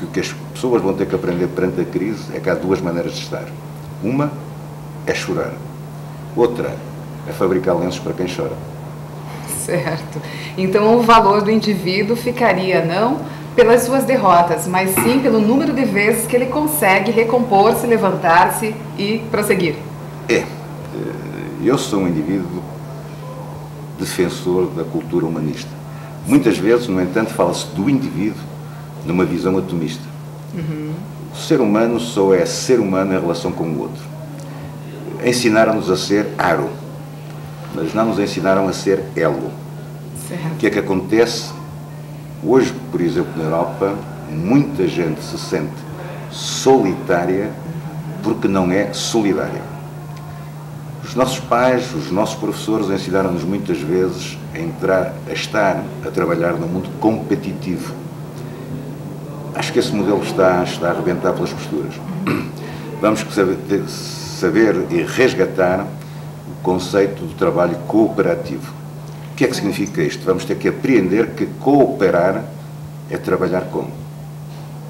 que o que as pessoas vão ter que aprender perante a crise é que há duas maneiras de estar. Uma é chorar. Outra é fabricar lenços para quem chora. Certo. Então o valor do indivíduo ficaria não pelas suas derrotas, mas sim pelo número de vezes que ele consegue recompor-se, levantar-se e prosseguir. Eu sou um indivíduo defensor da cultura humanista. Muitas vezes, no entanto, fala-se do indivíduo numa visão atomista. O ser humano só é ser humano em relação com o outro. Ensinaram-nos a ser aro, mas não nos ensinaram a ser elo. Certo. O que é que acontece? Hoje, por exemplo, na Europa, muita gente se sente solitária porque não é solidária. Os nossos pais, os nossos professores ensinaram-nos muitas vezes a trabalhar num mundo competitivo. Acho que esse modelo está a arrebentar pelas costuras. Vamos saber e resgatar o conceito do trabalho cooperativo. O que é que significa isto? Vamos ter que apreender que cooperar é trabalhar como?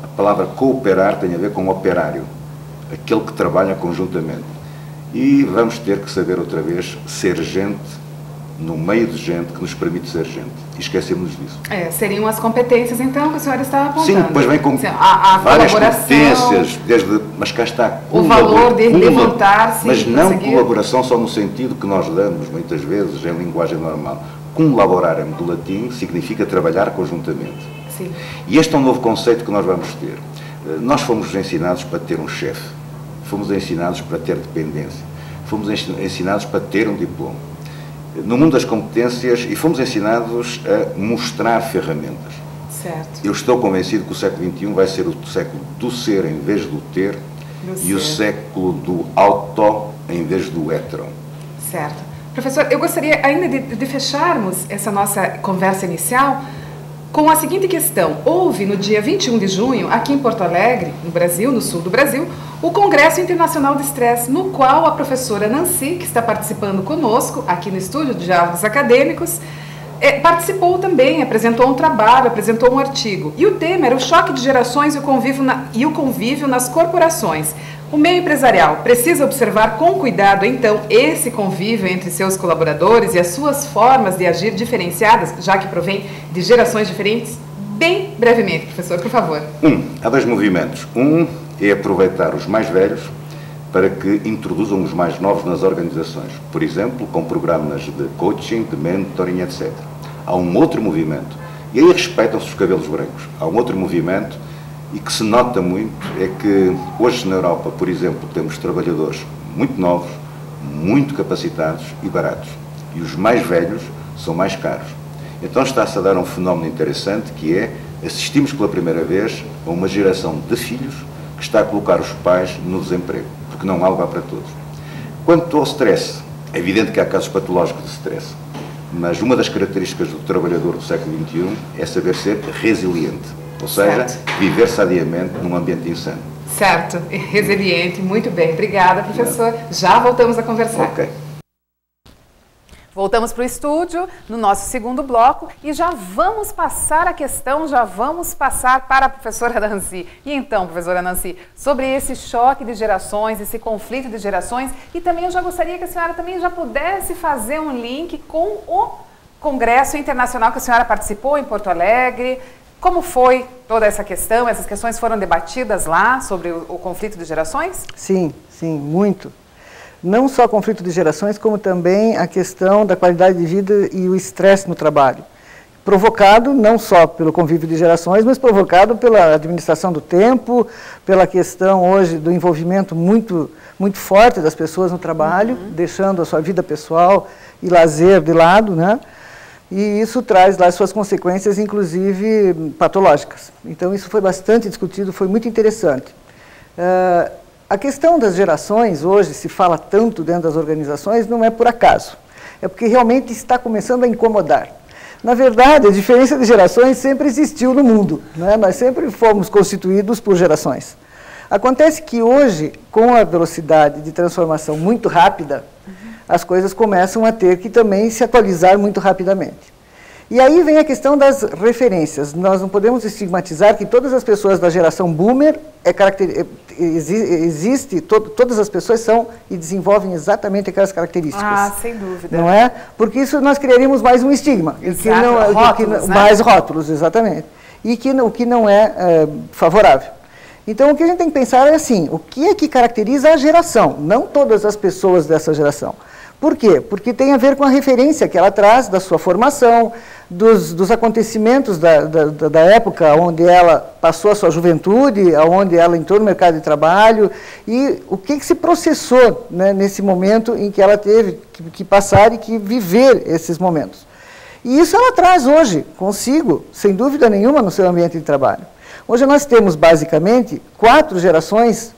A palavra cooperar tem a ver com operário, aquele que trabalha conjuntamente. E vamos ter que saber outra vez ser gente no meio de gente que nos permite ser gente. E esquecemos disso. Seriam as competências, então, que a senhora estava apontando. Sim, depois vem com a várias competências, mas cá está. O valor de levantar-se. Mas não colaboração só no sentido que nós damos, muitas vezes, em linguagem normal. Colaborarem do latim significa trabalhar conjuntamente. Sim. E este é um novo conceito que nós vamos ter. Nós fomos ensinados para ter um chefe. Fomos ensinados para ter dependência. Fomos ensinados para ter um diploma. No mundo das competências, e fomos ensinados a mostrar ferramentas. Certo. Eu estou convencido que o século XXI vai ser o século do ser em vez do ter, o século do auto em vez do hetero. Certo. Professor, eu gostaria ainda de fecharmos essa nossa conversa inicial com a seguinte questão. Houve, no dia 21 de junho, aqui em Porto Alegre, no Brasil, no sul do Brasil, o Congresso Internacional de Estresse, no qual a professora Nancy, que está participando conosco, aqui no estúdio de Diálogos Acadêmicos, participou também, apresentou um trabalho, apresentou um artigo. E o tema era o choque de gerações e o convívio nas corporações. O meio empresarial precisa observar com cuidado, então, esse convívio entre seus colaboradores e as suas formas de agir diferenciadas, já que provém de gerações diferentes? Bem brevemente, professor, por favor. Há dois movimentos. Um é aproveitar os mais velhos para que introduzam os mais novos nas organizações. Por exemplo, com programas de coaching, de mentoring, etc. Há um outro movimento, e aí respeitam-se os cabelos brancos. Há um outro movimento, e que se nota muito, é que hoje na Europa, por exemplo, temos trabalhadores muito novos, muito capacitados e baratos. E os mais velhos são mais caros. Então está-se a dar um fenómeno interessante, que é, assistimos pela primeira vez a uma geração de filhos que está a colocar os pais no desemprego, porque não há lugar para todos. Quanto ao stress, é evidente que há casos patológicos de stress, mas uma das características do trabalhador do século XXI é saber ser resiliente, ou seja, viver sadiamente num ambiente insano. Certo, resiliente, muito bem. Obrigada, professor. Já voltamos a conversar. Ok. Voltamos para o estúdio, no nosso segundo bloco, e já vamos passar a questão, já vamos passar para a professora Nancy. E então, professora Nancy, sobre esse choque de gerações, esse conflito de gerações, e também eu já gostaria que a senhora também já pudesse fazer um link com o Congresso Internacional que a senhora participou em Porto Alegre. Como foi toda essa questão? Essas questões foram debatidas lá sobre o conflito de gerações? Sim, muito. Não só conflito de gerações, como também a questão da qualidade de vida e o estresse no trabalho. Provocado não só pelo convívio de gerações, mas provocado pela administração do tempo, pela questão hoje do envolvimento muito forte das pessoas no trabalho, deixando a sua vida pessoal e lazer de lado, né? E isso traz lá suas consequências, inclusive patológicas. Então isso foi bastante discutido, foi muito interessante. A questão das gerações, hoje se fala tanto dentro das organizações, não é por acaso. É porque realmente está começando a incomodar. Na verdade, a diferença de gerações sempre existiu no mundo, né? Nós sempre fomos constituídos por gerações. Acontece que hoje, com a velocidade de transformação muito rápida, as coisas começam a ter que também se atualizar muito rapidamente. E aí vem a questão das referências. Nós não podemos estigmatizar que todas as pessoas da geração boomer todas as pessoas são e desenvolvem exatamente aquelas características. Ah, sem dúvida. Não é? Porque isso nós criaríamos mais um estigma. Exato, rótulos, né? Mais rótulos, exatamente. E o que não é favorável. Então, o que a gente tem que pensar é assim, o que é que caracteriza a geração, não todas as pessoas dessa geração. Por quê? Porque tem a ver com a referência que ela traz da sua formação, dos acontecimentos da época onde ela passou a sua juventude, onde ela entrou no mercado de trabalho, e o que se processou, né, nesse momento em que ela teve que passar e que viver esses momentos. E isso ela traz hoje consigo, sem dúvida nenhuma, no seu ambiente de trabalho. Hoje nós temos, basicamente, 4 gerações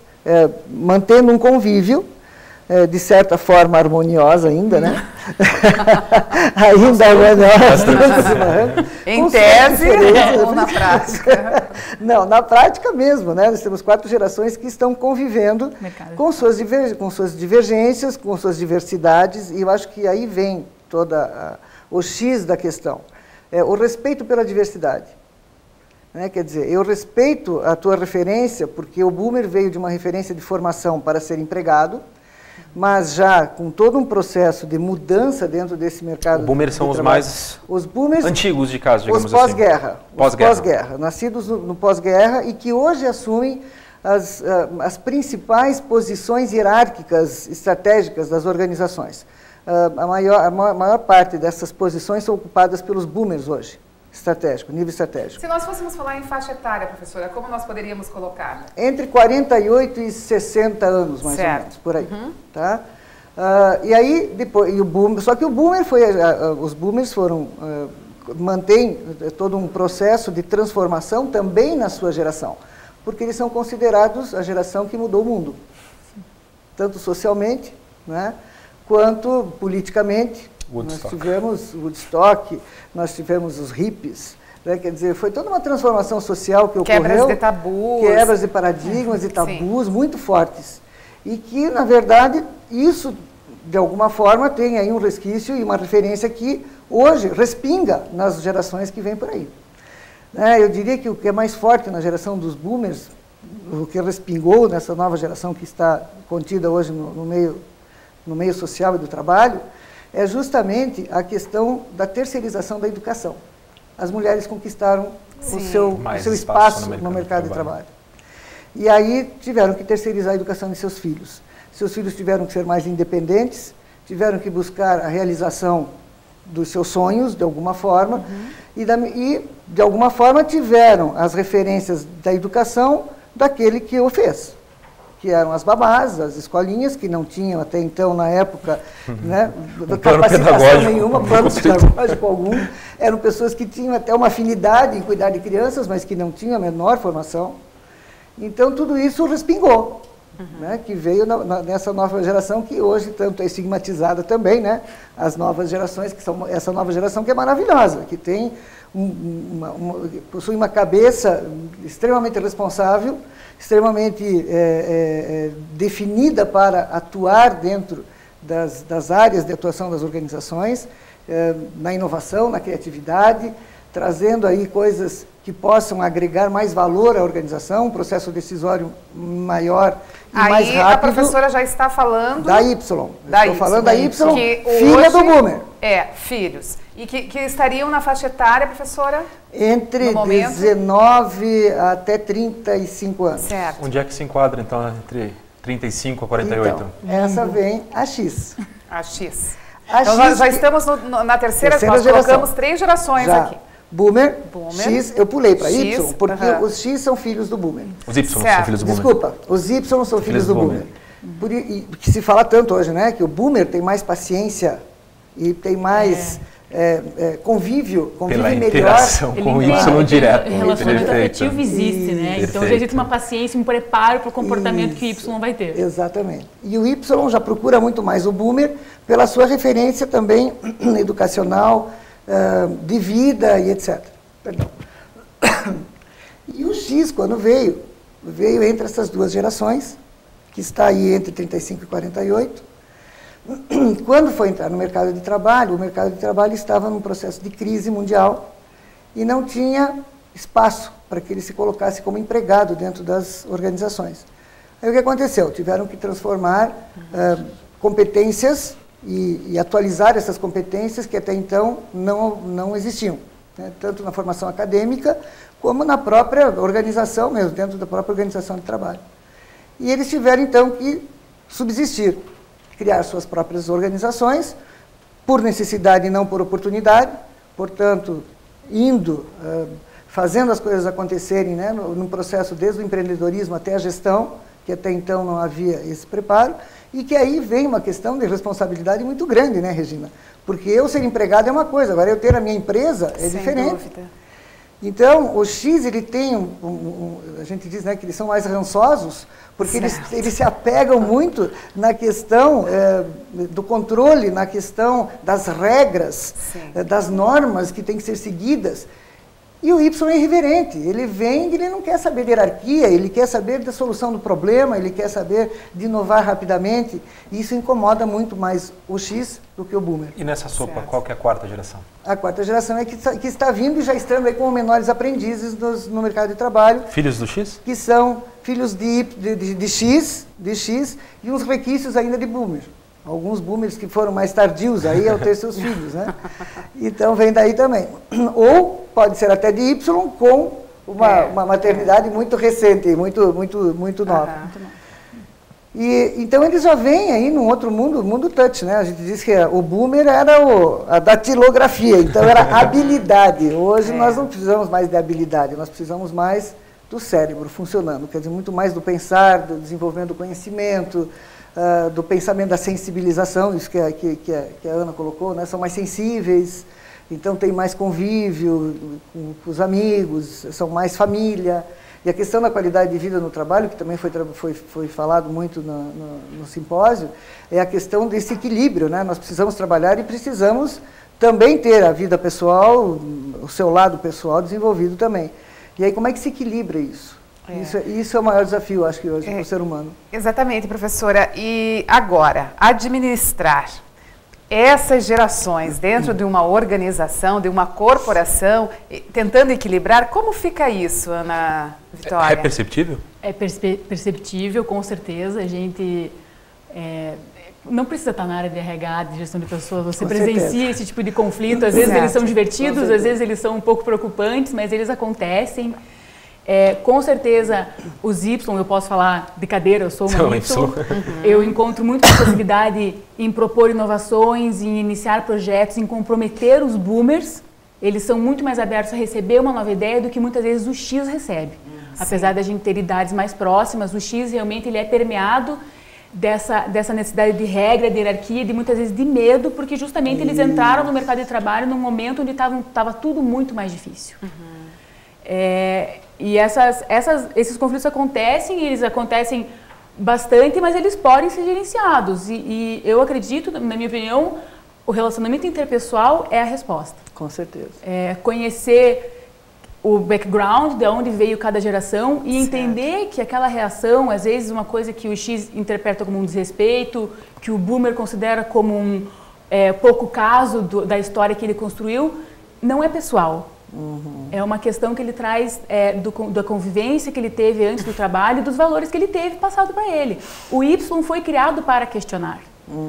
mantendo um convívio, de certa forma harmoniosa ainda, né? Ainda harmoniosa. Em tese ou na prática? Não, na prática mesmo, né? Nós temos 4 gerações que estão convivendo com suas divergências, com suas diversidades, e eu acho que aí vem toda o X da questão. O respeito pela diversidade. Né? Quer dizer, eu respeito a tua referência, porque o boomer veio de uma referência de formação para ser empregado, mas já com todo um processo de mudança dentro desse mercado. Os boomers são os mais antigos de casa, digamos assim. Os pós-guerra. Pós-guerra. Nascidos no pós-guerra e que hoje assumem as principais posições hierárquicas estratégicas das organizações. A maior parte dessas posições são ocupadas pelos boomers hoje. Nível estratégico. Se nós fôssemos falar em faixa etária, professora, como nós poderíamos colocar? Entre 48 e 60 anos, mais ou menos, por aí. Tá? E aí, depois, só que o boomer os boomers mantêm todo um processo de transformação também na sua geração, porque eles são considerados a geração que mudou o mundo, tanto socialmente, né, quanto politicamente. Nós tivemos o Woodstock, nós tivemos os hippies, né? Quer dizer, foi toda uma transformação social que ocorreu. Quebras de tabus. Quebras de paradigmas e tabus muito fortes. E que, na verdade, isso, de alguma forma, tem aí um resquício e uma referência que, hoje, respinga nas gerações que vêm por aí. Eu diria que o que é mais forte na geração dos boomers, o que respingou nessa nova geração que está contida hoje no meio social e do trabalho, é justamente a questão da terceirização da educação. As mulheres conquistaram o seu espaço no mercado de trabalho. E aí tiveram que terceirizar a educação de seus filhos. Seus filhos tiveram que ser mais independentes, tiveram que buscar a realização dos seus sonhos, de alguma forma, e de alguma forma tiveram as referências da educação daquele que o fez, que eram as babás, as escolinhas, que não tinham até então, na época, né, capacitação nenhuma, plano pedagógico algum. Eram pessoas que tinham até uma afinidade em cuidar de crianças, mas que não tinham a menor formação. Então, tudo isso respingou, né, que veio nessa nova geração, que hoje tanto é estigmatizada também, né, as novas gerações, que são essa nova geração que é maravilhosa, que tem possui uma cabeça extremamente responsável, extremamente definida para atuar dentro das áreas de atuação das organizações, na inovação, na criatividade, trazendo aí coisas que possam agregar mais valor à organização, um processo decisório maior e mais rápido. A professora já está falando... Da Y. Estou falando da Y, filha do boomer. Filhos. E que estariam na faixa etária, professora? Entre 19 até 35 anos. Certo. Onde é que se enquadra, então, entre 35 a 48? Então, essa vem a X. A X. Então, já estamos na terceira nós geração. Colocamos 3 gerações aqui. Boomer, X, eu pulei para Y, porque os X são filhos do boomer. Os Y são filhos do boomer. Desculpa, os Y são filhos do boomer. Que se fala tanto hoje, né, que o boomer tem mais paciência e tem mais... convívio pela melhor. Interação com o Y direto. O relacionamento afetivo existe, né? Então já existe uma paciência, um preparo para o comportamento que o Y vai ter. Exatamente. E o Y já procura muito mais o boomer pela sua referência também educacional, de vida e etc. Perdão. E o X, quando veio entre essas duas gerações, que está aí entre 35 e 48, Quando foi entrar no mercado de trabalho, o mercado de trabalho estava num processo de crise mundial e não tinha espaço para que ele se colocasse como empregado dentro das organizações. Aí o que aconteceu? Tiveram que transformar competências e atualizar essas competências que até então não existiam, né? Tanto na formação acadêmica como na própria organização mesmo, dentro da própria organização de trabalho. E eles tiveram então que subsistir, criar suas próprias organizações, por necessidade e não por oportunidade, portanto, fazendo as coisas acontecerem, né, num processo desde o empreendedorismo até a gestão, que até então não havia esse preparo, e que aí vem uma questão de responsabilidade muito grande, né, Regina? Porque eu ser empregado é uma coisa, agora eu ter a minha empresa é diferente. Dúvida. Então, o X, ele tem, a gente diz, né, que eles são mais rançosos, porque eles se apegam muito na questão do controle, na questão das regras, das normas que têm que ser seguidas. E o Y é irreverente, ele vem e ele não quer saber de hierarquia, ele quer saber da solução do problema, ele quer saber de inovar rapidamente, e isso incomoda muito mais o X do que o Boomer. E nessa sopa, qual que é a quarta geração? A quarta geração é que está vindo e já estando aí como menores aprendizes no mercado de trabalho. Filhos do X? Que são filhos de X, e uns requisitos ainda de Boomer. Alguns boomers que foram mais tardios aí ao ter seus filhos, né? Então vem daí também. Ou pode ser até de Y com uma maternidade muito recente, muito nova. E, então eles já vêm aí num outro mundo, o mundo touch, né? A gente diz que o boomer era a datilografia, então era habilidade. Hoje nós não precisamos mais de habilidade, nós precisamos mais do cérebro funcionando, quer dizer, muito mais do pensar, do desenvolvimento do conhecimento, do pensamento da sensibilização, isso que a Ana colocou, né? São mais sensíveis, então tem mais convívio com os amigos, são mais família. E a questão da qualidade de vida no trabalho, que também foi falado muito no simpósio, é a questão desse equilíbrio, né? Nós precisamos trabalhar e precisamos também ter a vida pessoal, o seu lado pessoal desenvolvido também. E aí como é que se equilibra isso? Isso é o maior desafio, acho que hoje, para o ser humano. Exatamente, professora. E agora, administrar essas gerações dentro de uma organização, de uma corporação, tentando equilibrar, como fica isso, Ana Vitória? É perceptível? É perceptível, com certeza. A gente não precisa estar na área de RH, de gestão de pessoas, você presencia esse tipo de conflito. Às vezes eles são divertidos, às vezes eles são um pouco preocupantes, mas eles acontecem. Com certeza, os Y, eu posso falar de cadeira, eu sou uma Y, eu encontro muita facilidade em propor inovações, em iniciar projetos, em comprometer os boomers. Eles são muito mais abertos a receber uma nova ideia do que muitas vezes o X recebe. Apesar da gente ter idades mais próximas, o X realmente ele é permeado dessa necessidade de regra, de hierarquia, de muitas vezes de medo, porque justamente eles entraram no mercado de trabalho num momento onde estava tudo muito mais difícil. E esses conflitos acontecem, eles acontecem bastante, mas eles podem ser gerenciados. E eu acredito, na minha opinião, o relacionamento interpessoal é a resposta. Com certeza. Conhecer o background, de onde veio cada geração e entender que aquela reação, às vezes uma coisa que o X interpreta como um desrespeito, que o Boomer considera como um pouco caso da história que ele construiu, não é pessoal. É uma questão que ele traz da convivência que ele teve antes do trabalho e dos valores que ele teve passado para ele. O Y foi criado para questionar.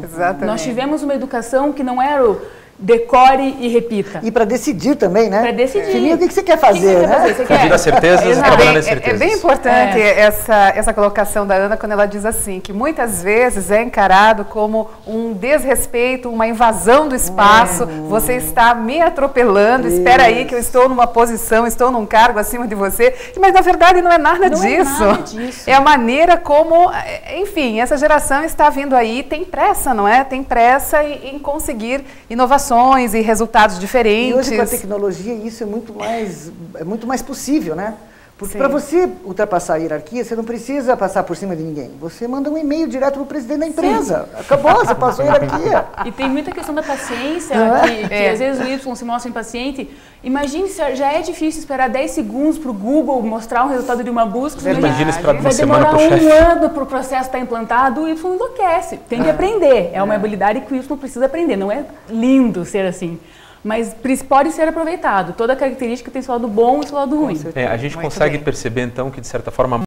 Exatamente. Nós tivemos uma educação que não era o decore e repita. E para decidir também, né? Para decidir. Filhinho, o que você quer fazer, né? Fugir das certezas, trabalhando as certezas. É bem importante essa colocação da Ana quando ela diz assim, que muitas vezes é encarado como um desrespeito, uma invasão do espaço, você está me atropelando, espera aí que eu estou numa posição, estou num cargo acima de você, mas na verdade não é nada disso. É nada disso. É a maneira como, enfim, essa geração está vindo aí, tem pressa, não é? Tem pressa em conseguir inovações e resultados diferentes. E hoje com a tecnologia isso é muito mais possível, né? Porque para você ultrapassar a hierarquia, você não precisa passar por cima de ninguém. Você manda um e-mail direto para o presidente da empresa. Sim. Acabou, você passou a hierarquia. E tem muita questão da paciência, que às vezes o Y se mostra impaciente. Imagine se já é difícil esperar 10 segundos para o Google mostrar um resultado de uma busca. Imagina esperar uma vai semana demorar pro chefe. um ano para o processo estar implantado, o Y enlouquece. Tem que aprender. É uma habilidade que o Y precisa aprender. Não é lindo ser assim. Mas pode ser aproveitado. Toda característica tem seu lado bom e seu lado ruim. A gente consegue perceber, então, que, de certa forma,